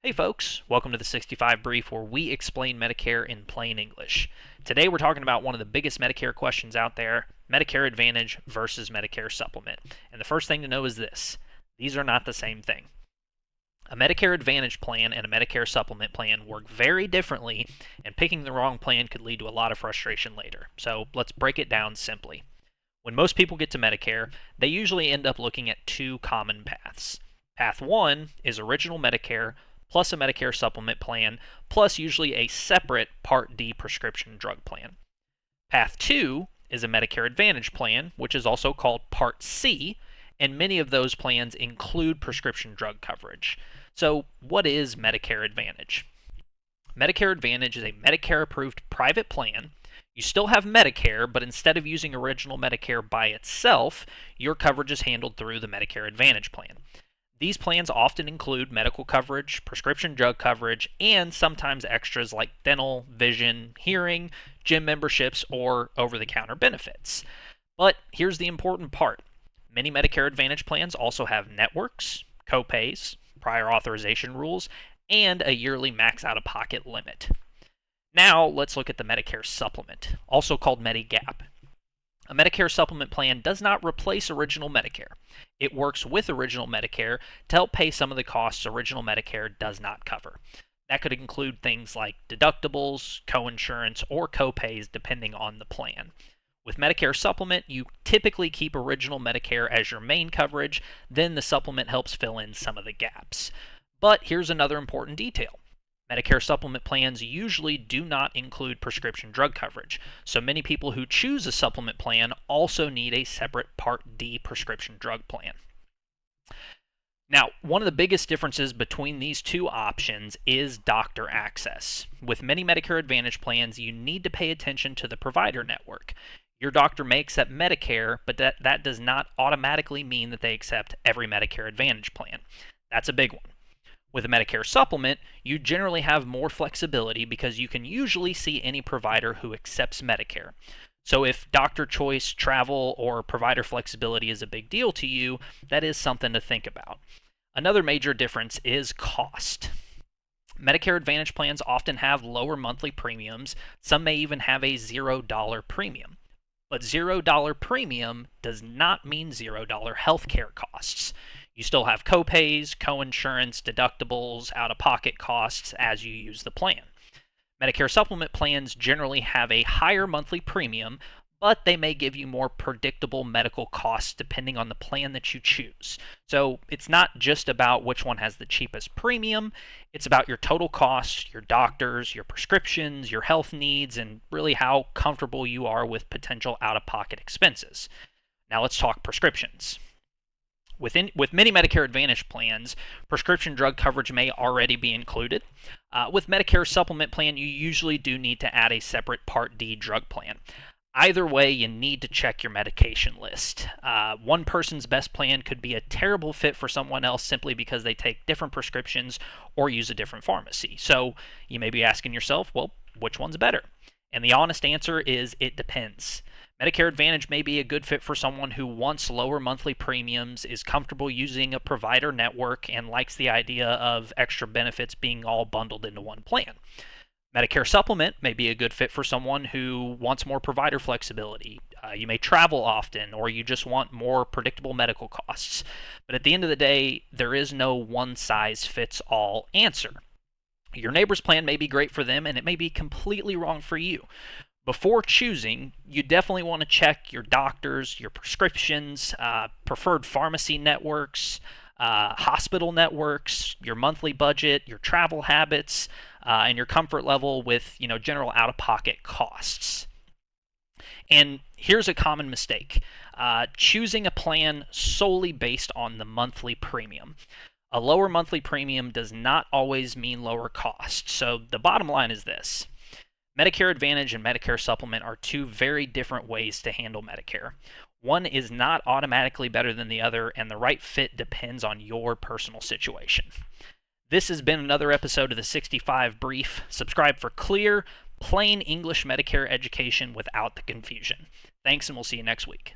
Hey folks, welcome to the 65 Brief where we explain Medicare in plain English. Today we're talking about one of the biggest Medicare questions out there, Medicare Advantage versus Medicare Supplement. And the first thing to know is this: these are not the same thing. A Medicare Advantage plan and a Medicare Supplement plan work very differently, and picking the wrong plan could lead to a lot of frustration later. So let's break it down simply. When most people get to Medicare, they usually end up looking at two common paths. Path 1 is original Medicare plus a Medicare Supplement plan, plus usually a separate Part D prescription drug plan. Path 2 is a Medicare Advantage plan, which is also called Part C, and many of those plans include prescription drug coverage. So, what is Medicare Advantage? Medicare Advantage is a Medicare-approved private plan. You still have Medicare, but instead of using original Medicare by itself, your coverage is handled through the Medicare Advantage plan. These plans often include medical coverage, prescription drug coverage, and sometimes extras like dental, vision, hearing, gym memberships, or over-the-counter benefits. But here's the important part. Many Medicare Advantage plans also have networks, copays, prior authorization rules, and a yearly max out-of-pocket limit. Now let's look at the Medicare Supplement, also called Medigap. A Medicare Supplement plan does not replace original Medicare. It works with original Medicare to help pay some of the costs original Medicare does not cover. That could include things like deductibles, coinsurance, or copays depending on the plan. With Medicare Supplement, you typically keep original Medicare as your main coverage, then the supplement helps fill in some of the gaps. But here's another important detail. Medicare Supplement plans usually do not include prescription drug coverage, so many people who choose a supplement plan also need a separate Part D prescription drug plan. Now, one of the biggest differences between these two options is doctor access. With many Medicare Advantage plans, you need to pay attention to the provider network. Your doctor may accept Medicare, but that does not automatically mean that they accept every Medicare Advantage plan. That's a big one. With a Medicare Supplement, you generally have more flexibility because you can usually see any provider who accepts Medicare. So if doctor choice, travel, or provider flexibility is a big deal to you, that is something to think about. Another major difference is cost. Medicare Advantage plans often have lower monthly premiums. Some may even have a $0 premium. But $0 premium does not mean $0 healthcare costs. You still have copays, coinsurance, deductibles, out-of-pocket costs as you use the plan. Medicare Supplement plans generally have a higher monthly premium, but they may give you more predictable medical costs depending on the plan that you choose. So it's not just about which one has the cheapest premium, it's about your total costs, your doctors, your prescriptions, your health needs, and really how comfortable you are with potential out-of-pocket expenses. Now let's talk prescriptions. With many Medicare Advantage plans, prescription drug coverage may already be included. With Medicare Supplement plan, you usually do need to add a separate Part D drug plan. Either way, you need to check your medication list. One person's best plan could be a terrible fit for someone else simply because they take different prescriptions or use a different pharmacy. So you may be asking yourself, well, which one's better? And the honest answer is it depends. Medicare Advantage may be a good fit for someone who wants lower monthly premiums, is comfortable using a provider network, and likes the idea of extra benefits being all bundled into one plan. Medicare Supplement may be a good fit for someone who wants more provider flexibility. You may travel often, or you just want more predictable medical costs. But at the end of the day, there is no one-size-fits-all answer. Your neighbor's plan may be great for them, and it may be completely wrong for you. Before choosing, you definitely want to check your doctors, your prescriptions, preferred pharmacy networks, hospital networks, your monthly budget, your travel habits, and your comfort level with general out-of-pocket costs. And here's a common mistake: choosing a plan solely based on the monthly premium. A lower monthly premium does not always mean lower cost. So the bottom line is this: Medicare Advantage and Medicare Supplement are two very different ways to handle Medicare. One is not automatically better than the other, and the right fit depends on your personal situation. This has been another episode of the 65 Brief. Subscribe for clear, plain English Medicare education without the confusion. Thanks, and we'll see you next week.